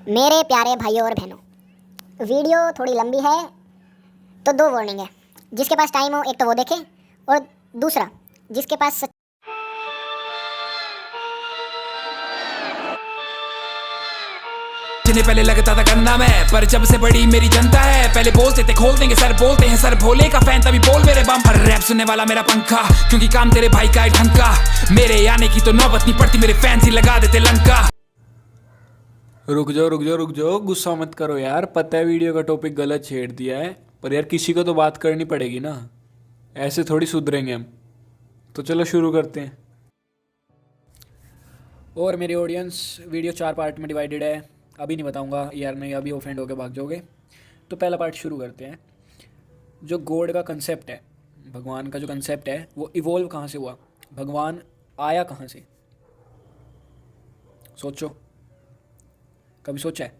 मेरे प्यारे भाइयों और बहनों, वीडियो थोड़ी लंबी है तो दो वार्निंग है। जिसके पास टाइम हो एक तो वो देखे, और दूसरा जिसके पास जिन्हें पहले लगता था करना मैं, पर जब से बड़ी मेरी जनता है। पहले बोलते थे खोल देंगे सर, बोलते हैं सर भोले का फैन, तभी बोल मेरे बम। हर रैप सुनने वाला मेरा पंखा, क्योंकि काम तेरे भाई का है ढंका। मेरे आने की तो नौबत नहीं पड़ती, मेरे फैंस ही लगा देते लंका। रुक जाओ, गुस्सा मत करो यार। पता है वीडियो का टॉपिक गलत छेड़ दिया है, पर यार किसी को तो बात करनी पड़ेगी ना, ऐसे थोड़ी सुधरेंगे हम। तो चलो शुरू करते हैं। और मेरी ऑडियंस, वीडियो 4 पार्ट में डिवाइडेड है। अभी नहीं बताऊंगा यार, नहीं अभी ऑफेंड होकर भाग जाओगे। तो पहला पार्ट शुरू करते हैं। जो गॉड का कंसेप्ट है, भगवान का जो कंसेप्ट है, वो इवॉल्व कहाँ से हुआ, भगवान आया कहाँ से। सोचो, कभी सोचा है?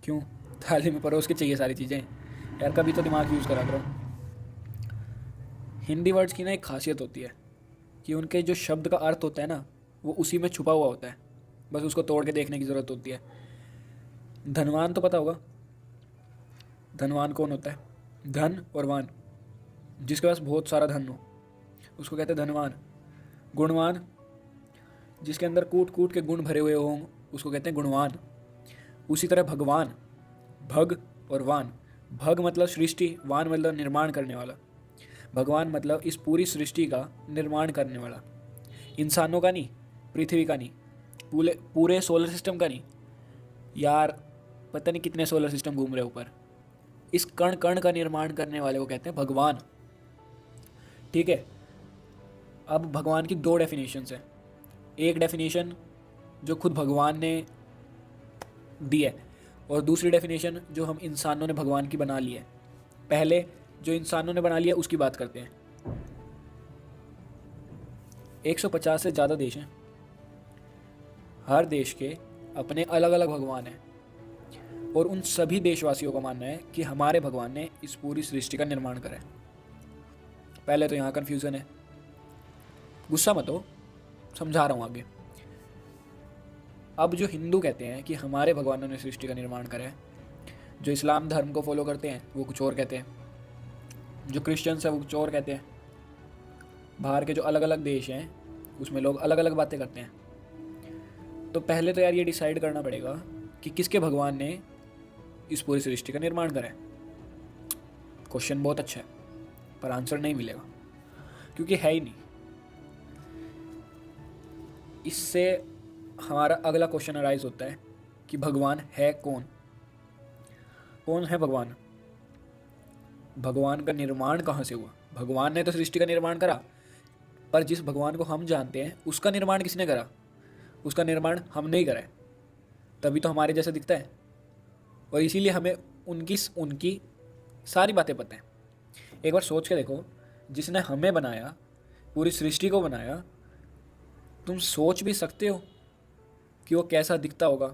क्यों थाली में परोस के चाहिए सारी चीज़ें यार, कभी तो दिमाग यूज़ करा करो। हिंदी वर्ड्स की ना एक खासियत होती है कि उनके जो शब्द का अर्थ होता है ना, वो उसी में छुपा हुआ होता है, बस उसको तोड़ के देखने की ज़रूरत होती है। धनवान तो पता होगा, धनवान कौन होता है? धन और वान, जिसके पास बहुत सारा धन हो उसको कहते हैं धनवान। गुणवान, जिसके अंदर कूट कूट के गुण भरे हुए हों उसको कहते हैं गुणवान। उसी तरह भगवान, भग और वान। भग मतलब सृष्टि, वान मतलब निर्माण करने वाला। भगवान मतलब इस पूरी सृष्टि का निर्माण करने वाला। इंसानों का नहीं, पृथ्वी का नहीं, पूरे सोलर सिस्टम का नहीं यार, पता नहीं कितने सोलर सिस्टम घूम रहे ऊपर। इस कण कण का निर्माण करने वाले को कहते हैं भगवान। ठीक है, अब भगवान की 2 डेफिनेशंस हैं। एक डेफिनेशन जो खुद भगवान ने दी है, और दूसरी डेफिनेशन जो हम इंसानों ने भगवान की बना ली है। पहले जो इंसानों ने बना लिया उसकी बात करते हैं। 150 से ज़्यादा देश हैं, हर देश के अपने अलग अलग भगवान हैं, और उन सभी देशवासियों का मानना है कि हमारे भगवान ने इस पूरी सृष्टि का निर्माण करा है। पहले तो यहाँ कन्फ्यूज़न है, गुस्सा मत हो, समझा रहा हूँ आगे। अब जो हिंदू कहते हैं कि हमारे भगवानों ने सृष्टि का निर्माण करा है, जो इस्लाम धर्म को फॉलो करते हैं वो कुछ और कहते हैं, जो क्रिश्चियंस है वो कुछ और कहते हैं। बाहर के जो अलग अलग देश हैं उसमें लोग अलग अलग बातें करते हैं। तो पहले तो यार ये डिसाइड करना पड़ेगा कि किसके भगवान ने इस पूरी सृष्टि का निर्माण करा है। क्वेश्चन बहुत अच्छा है, पर आंसर नहीं मिलेगा क्योंकि है ही नहीं। इससे हमारा अगला क्वेश्चन अराइज होता है कि भगवान है कौन? कौन है भगवान? भगवान का निर्माण कहाँ से हुआ? भगवान ने तो सृष्टि का निर्माण करा, पर जिस भगवान को हम जानते हैं उसका निर्माण किसने करा? उसका निर्माण हमने ही करा है, तभी तो हमारे जैसा दिखता है, और इसीलिए हमें उनकी सारी बातें पता हैं। एक बार सोच के देखो, जिसने हमें बनाया, पूरी सृष्टि को बनाया, तुम सोच भी सकते हो कि वो कैसा दिखता होगा?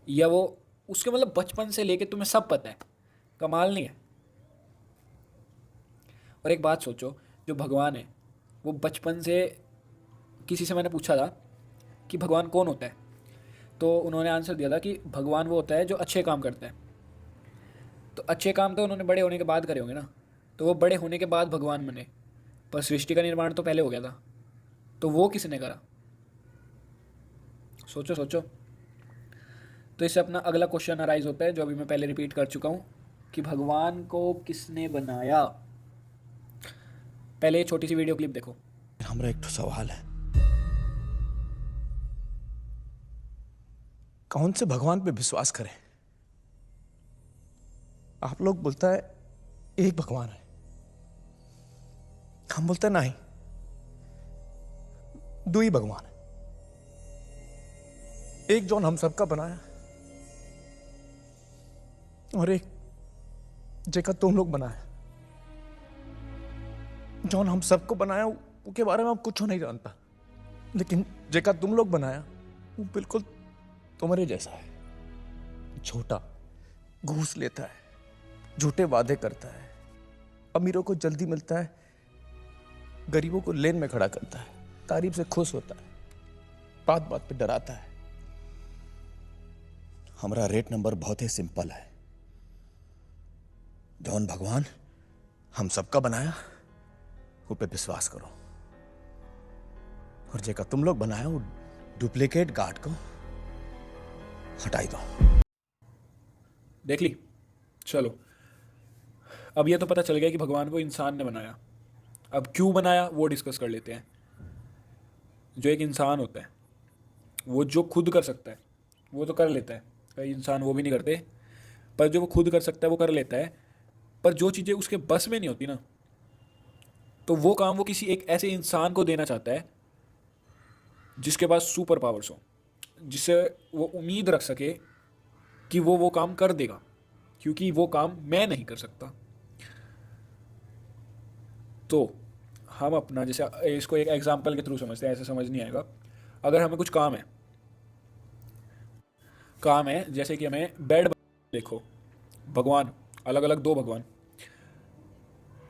या वो उसके मतलब बचपन से लेके तुम्हें सब पता है? कमाल नहीं है? और एक बात सोचो, जो भगवान है वो बचपन से, किसी से मैंने पूछा था कि भगवान कौन होता है, तो उन्होंने आंसर दिया था कि भगवान वो होता है जो अच्छे काम करता है। तो अच्छे काम तो उन्होंने बड़े होने के बाद करे होंगे ना, तो वो बड़े होने के बाद भगवान बने, पर सृष्टि का निर्माण तो पहले हो गया था, तो वो किसने करा? सोचो सोचो। तो इससे अपना अगला क्वेश्चन अराइज होता है, जो अभी मैं पहले रिपीट कर चुका हूँ, कि भगवान को किसने बनाया? पहले ये छोटी सी वीडियो क्लिप देखो। हमारा एक सवाल है, कौन से भगवान पे विश्वास करें? आप लोग बोलता है एक भगवान है, हम बोलते हैं नहीं, 2 ही भगवान है। एक जौन हम सबका बनाया, और एक जेका तुम लोग बनाया। जौन हम सबको बनाया उसके बारे में हम कुछ नहीं जानता, लेकिन जेका तुम लोग बनाया वो बिल्कुल तुम्हारे जैसा है। छोटा, घूस लेता है, झूठे वादे करता है, अमीरों को जल्दी मिलता है, गरीबों को लेन में खड़ा करता है, तारीफ से खुश होता है, बात बात पे डराता है। हमारा रेट नंबर बहुत ही सिंपल है। जौन भगवान हम सबका बनाया वो पे विश्वास करो, और जेका तुम लोग बनाया वो डुप्लीकेट गार्ड को हटाई दो। देख ली? चलो, अब ये तो पता चल गया कि भगवान को इंसान ने बनाया। अब क्यों बनाया वो डिस्कस कर लेते हैं। जो एक इंसान होता है वो जो खुद कर सकता है वो तो कर लेता है, कई इंसान वो भी नहीं करते, पर जो वो खुद कर सकता है वो कर लेता है। पर जो चीज़ें उसके बस में नहीं होती ना, तो वो काम वो किसी एक ऐसे इंसान को देना चाहता है जिसके पास सुपर पावर्स हो, जिससे वो उम्मीद रख सके कि वो काम कर देगा, क्योंकि वो काम मैं नहीं कर सकता। तो हम अपना, जैसे इसको एक एग्जांपल के थ्रू समझते हैं, ऐसे समझ नहीं आएगा। अगर हमें कुछ काम है जैसे कि हमें बेड, देखो भगवान अलग अलग, दो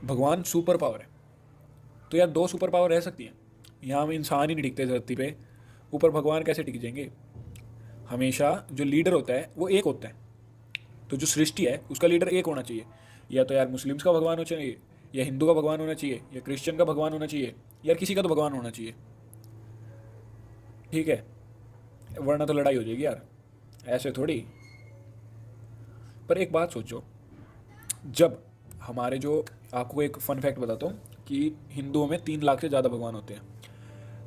भगवान सुपर पावर है, तो यार दो सुपर पावर रह सकती हैं। यहाँ हम इंसान ही नहीं टिकते धरती पे, ऊपर भगवान कैसे टिक जाएंगे? हमेशा जो लीडर होता है वो एक होता है, तो जो सृष्टि है उसका लीडर एक होना चाहिए। या तो यार मुस्लिम्स का भगवान होना चाहिए, या हिंदू का भगवान होना चाहिए, या क्रिश्चियन का भगवान होना चाहिए, यार किसी का तो भगवान होना चाहिए, ठीक है? वरना तो लड़ाई हो जाएगी यार, ऐसे थोड़ी। पर एक बात सोचो, जब हमारे जो, आपको एक फन फैक्ट बताता हूँ कि हिंदुओं में 3 लाख से ज़्यादा भगवान होते हैं।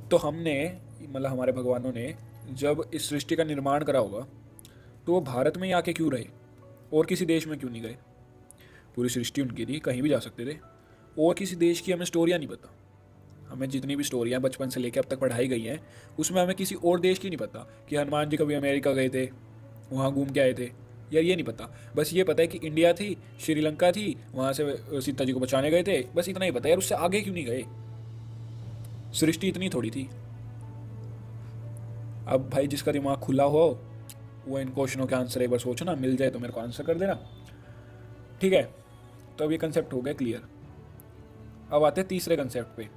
तो हमने, मतलब हमारे भगवानों ने जब इस सृष्टि का निर्माण करा होगा तो वो भारत में ही आके क्यों रहे, और किसी देश में क्यों नहीं गए? पूरी सृष्टि उनकी थी, कहीं भी जा सकते थे। और किसी देश की हमें स्टोरियाँ नहीं पता। हमें जितनी भी स्टोरियाँ बचपन से लेकर अब तक पढ़ाई गई हैं उसमें हमें किसी और देश की नहीं पता कि हनुमान जी कभी अमेरिका गए थे, वहाँ घूम के आए थे, यार ये नहीं पता। बस ये पता है कि इंडिया थी, श्रीलंका थी, वहाँ से सीता जी को बचाने गए थे, बस इतना ही पता है यार। उससे आगे क्यों नहीं गए? सृष्टि इतनी थोड़ी थी। अब भाई जिसका दिमाग खुला हो वो इन क्वेश्चनों के आंसर एक बार सोचना, मिल जाए तो मेरे को आंसर कर देना, ठीक है? तो अब ये कंसेप्ट हो गया क्लियर। अब आते हैं तीसरे कंसेप्ट पे।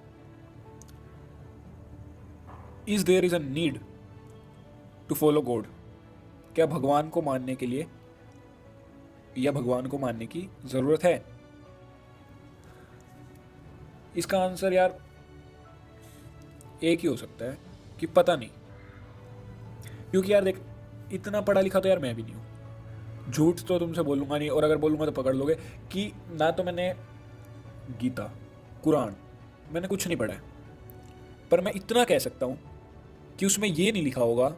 Is there is a need to follow God? क्या भगवान को मानने के लिए या भगवान को मानने की जरूरत है? इसका आंसर यार एक ही हो सकता है कि पता नहीं। क्योंकि यार देख, इतना पढ़ा लिखा तो यार मैं भी नहीं हूं, झूठ तो तुमसे बोलूंगा नहीं, और अगर बोलूंगा तो पकड़ लोगे कि ना तो मैंने गीता, कुरान, मैंने कुछ नहीं पढ़ा है। पर मैं इतना कह सकता हूं कि उसमें ये नहीं लिखा होगा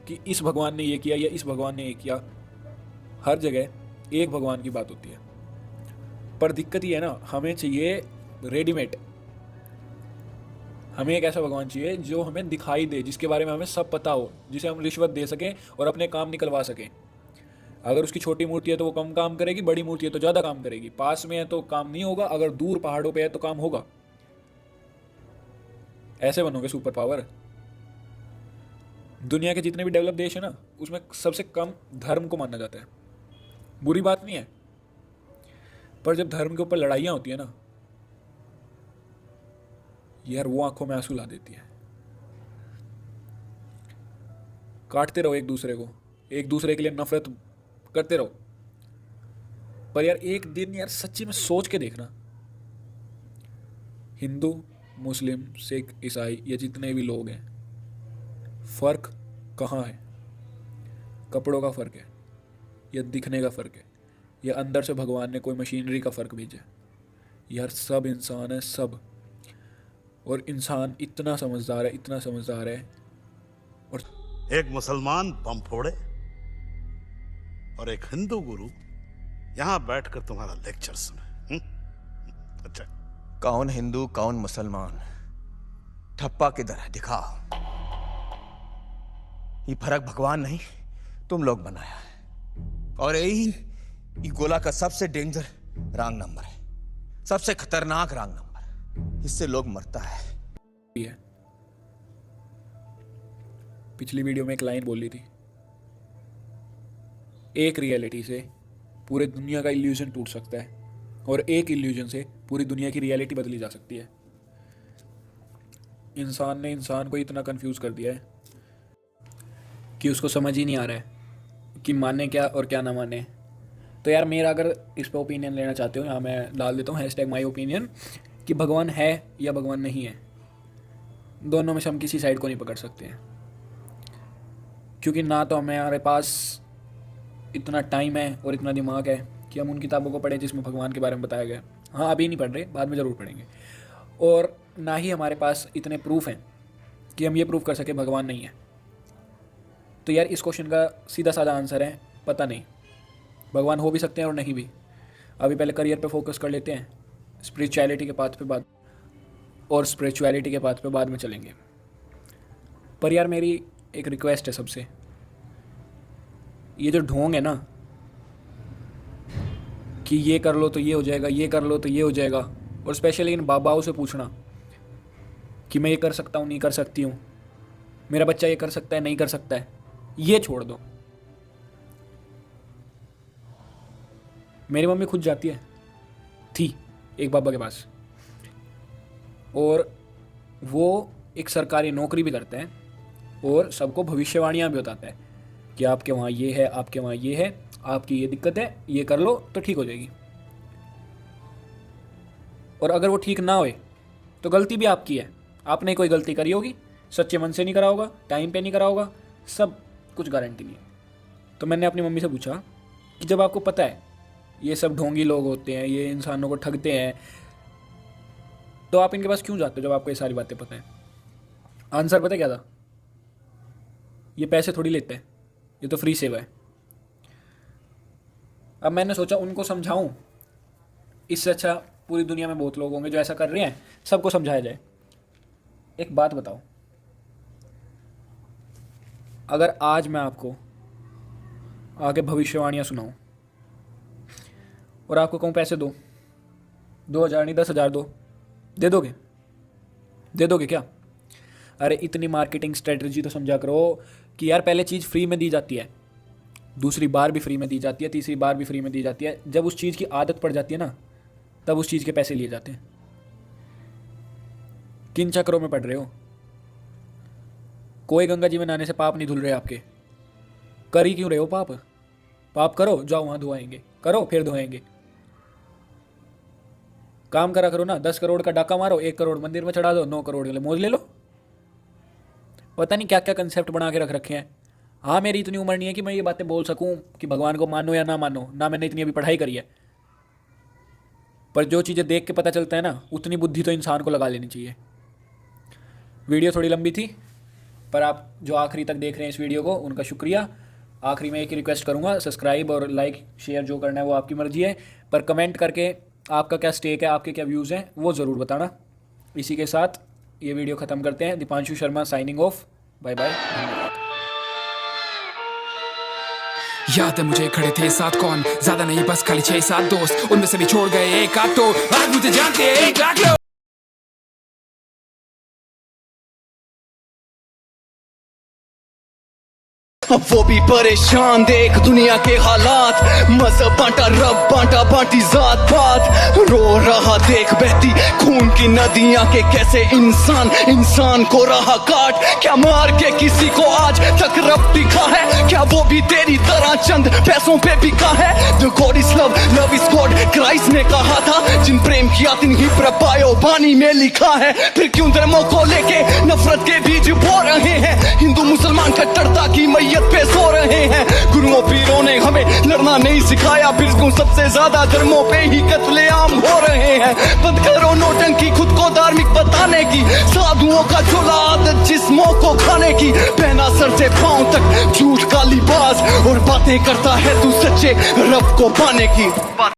कि इस भगवान ने ये किया या इस भगवान ने ये किया। हर जगह एक भगवान की बात होती है। पर दिक्कत ये है ना, हमें चाहिए रेडीमेड। हमें एक ऐसा भगवान चाहिए जो हमें दिखाई दे, जिसके बारे में हमें सब पता हो, जिसे हम रिश्वत दे सकें और अपने काम निकलवा सकें। अगर उसकी छोटी मूर्ति है तो वो कम काम करेगी, बड़ी मूर्ति है तो ज़्यादा काम करेगी, पास में है तो काम नहीं होगा, अगर दूर पहाड़ों पे है तो काम होगा। ऐसे बनोगे सुपर पावर। दुनिया के जितने भी डेवलप देश है ना, उसमें सबसे कम धर्म को माना जाता है। बुरी बात नहीं है, पर जब धर्म के ऊपर लड़ाइयाँ होती है ना यार, वो आंखों में आंसू ला देती है। काटते रहो एक दूसरे को, एक दूसरे के लिए नफरत करते रहो, पर यार एक दिन यार सच्ची में सोच के देखना, हिंदू, मुस्लिम, सिख, ईसाई, ये जितने भी लोग हैं, फर्क कहाँ है? कपड़ों का फर्क है, या दिखने का फर्क है, या अंदर से भगवान ने कोई मशीनरी का फर्क भेजा? यार सब इंसान है, सब। और इंसान इतना समझदार है, इतना समझदार है। और एक मुसलमान बम फोड़े और एक हिंदू गुरु यहां बैठकर तुम्हारा लेक्चर सुने। अच्छा, कौन हिंदू कौन मुसलमान, ठप्पा किधर है दिखाओ। ये फर्क भगवान नहीं तुम लोग बनाया है। और यही गोला का सबसे डेंजर रॉन्ग नंबर है, सबसे खतरनाक रॉन्ग नंबर। इससे लोग मरता है। पिछली वीडियो में एक लाइन बोली थी, एक रियलिटी से पूरे दुनिया का इल्यूजन टूट सकता है, और एक इल्यूजन से पूरी दुनिया की रियलिटी बदली जा सकती है। इंसान ने इंसान को इतना कंफ्यूज कर दिया है कि उसको समझ ही नहीं आ रहा है कि माने क्या और क्या ना माने। तो यार मेरा अगर इस पर ओपिनियन लेना चाहते हो, यहाँ मैं डाल देता हूँ #myopinion कि भगवान है या भगवान नहीं है। दोनों में से हम किसी साइड को नहीं पकड़ सकते हैं, क्योंकि ना तो हमारे पास इतना टाइम है और इतना दिमाग है कि हम उन किताबों को पढ़ें जिसमें भगवान के बारे में बताया गया। हाँ, अभी नहीं पढ़ रहे, बाद में ज़रूर पढ़ेंगे। और ना ही हमारे पास इतने प्रूफ हैं कि हम ये प्रूफ कर सके भगवान नहीं है। तो यार इस क्वेश्चन का सीधा साधा आंसर है पता नहीं। भगवान हो भी सकते हैं और नहीं भी। अभी पहले करियर पे फोकस कर लेते हैं, स्पिरिचुअलिटी के पाथ पे बाद में चलेंगे। पर यार मेरी एक रिक्वेस्ट है सबसे, ये जो ढोंग है ना कि ये कर लो तो ये हो जाएगा, ये कर लो तो ये हो जाएगा, और स्पेशली इन बाबाओं से पूछना कि मैं ये कर सकता हूँ, नहीं कर सकती हूँ, मेरा बच्चा ये कर सकता है, नहीं कर सकता है, ये छोड़ दो। मेरी मम्मी खुद जाती है, थी एक बाबा के पास, और वो एक सरकारी नौकरी भी करते हैं और सबको भविष्यवाणियाँ भी बताते हैं कि आपके वहाँ ये है, आपके वहाँ ये है, आपकी ये दिक्कत है, ये कर लो तो ठीक हो जाएगी। और अगर वो ठीक ना होए तो गलती भी आपकी है, आपने कोई गलती करी होगी, सच्चे मन से नहीं करा होगा, टाइम पे नहीं करा होगा, सब कुछ गारंटी नहीं है। तो मैंने अपनी मम्मी से पूछा कि जब आपको पता है ये सब ढोंगी लोग होते हैं, ये इंसानों को ठगते हैं, तो आप इनके पास क्यों जाते हो जब आपको ये सारी बातें पता है? आंसर पता क्या था? ये पैसे थोड़ी लेते हैं, ये तो फ्री सेवा है। अब मैंने सोचा उनको समझाऊं, इससे अच्छा पूरी दुनिया में बहुत लोग होंगे जो ऐसा कर रहे हैं, सबको समझाया जाए। एक बात बताओ, अगर आज मैं आपको आगे भविष्यवाणियां सुनाऊं और आपको कहूं पैसे दो, 2000 नहीं 10,000 दो, दे दोगे? दे दोगे क्या? अरे इतनी मार्केटिंग स्ट्रेटजी तो समझा करो कि यार पहले चीज़ फ्री में दी जाती है, दूसरी बार भी फ्री में दी जाती है, तीसरी बार भी फ्री में दी जाती है। जब उस चीज़ की आदत पड़ जाती है ना, तब उस चीज़ के पैसे लिए जाते हैं। किन चक्रों में पड़ रहे हो? कोई गंगा जी में नहाने से पाप नहीं धुल रहे आपके। कर ही क्यों रहे हो पाप? पाप करो, जाओ वहाँ धोएंगे, करो फिर धोएंगे। काम करा करो ना, 10 करोड़ का डाका मारो, 1 करोड़ मंदिर में चढ़ा दो, 9 करोड़ के लिए मौज ले लो। पता नहीं क्या क्या कंसेप्ट बना के रख रखे हैं। हाँ, मेरी इतनी उम्र नहीं है कि मैं ये बातें बोल सकूं कि भगवान को मानो या ना मानो, ना मैंने इतनी अभी पढ़ाई करी है, पर जो चीज़ें देख के पता चलता है ना, उतनी बुद्धि तो इंसान को लगा लेनी चाहिए। वीडियो थोड़ी लंबी थी, पर आप जो आखिरी तक देख रहे हैं इस वीडियो को, उनका शुक्रिया। आखिरी में एक ही रिक्वेस्ट करूँगा, सब्सक्राइब और लाइक शेयर जो करना है वो आपकी मर्जी है, पर कमेंट करके आपका क्या स्टेक है, आपके क्या व्यूज़ हैं, वो ज़रूर बताना। इसी के साथ ये वीडियो ख़त्म करते हैं। Deepanshu Sharma signing off. Bye bye, धन्यवाद। याद है मुझे खड़े थे साथ कौन, ज्यादा नहीं बस खाली 6-7 दोस्त, उनमें से भी छोड़ गए एक आध, तो आज मुझे जानते हैं 1 लाख लोग। अब वो भी परेशान देख दुनिया के हालात, मजहब बांटा, रब बांटा, बांटी जात पात, रो रहा देख बहती खून की नदियां के कैसे इंसान को रहा काट। क्या मार के किसी को आज तक रब दिखा है? क्या वो भी तेरी तरह चंद पैसों पे बिका है? The God is love, love is God, Christ ने कहा था, जिन प्रेम किया तिन ही पायो, बानी में लिखा है। फिर क्यों धर्मों को लेके नफरत के बीज बो रहे हैं? हिंदू मुसलमान कट्टरता की मैयत पे सो रहे हैं। गुरुओं पीरों ने हमें लड़ना नहीं सिखाया, फिर क्यों सबसे ज्यादा धर्मों पे ही कत्लेआम हो रहे हैं? बंद करो नौटंकी, खुद को धार्मिक बताने की, साधुओं का चोला आदत जिस्मों को खाने की, पहना सर से पांव तक झूठ का लिबास, और बातें करता है तू सच्चे रब को पाने की।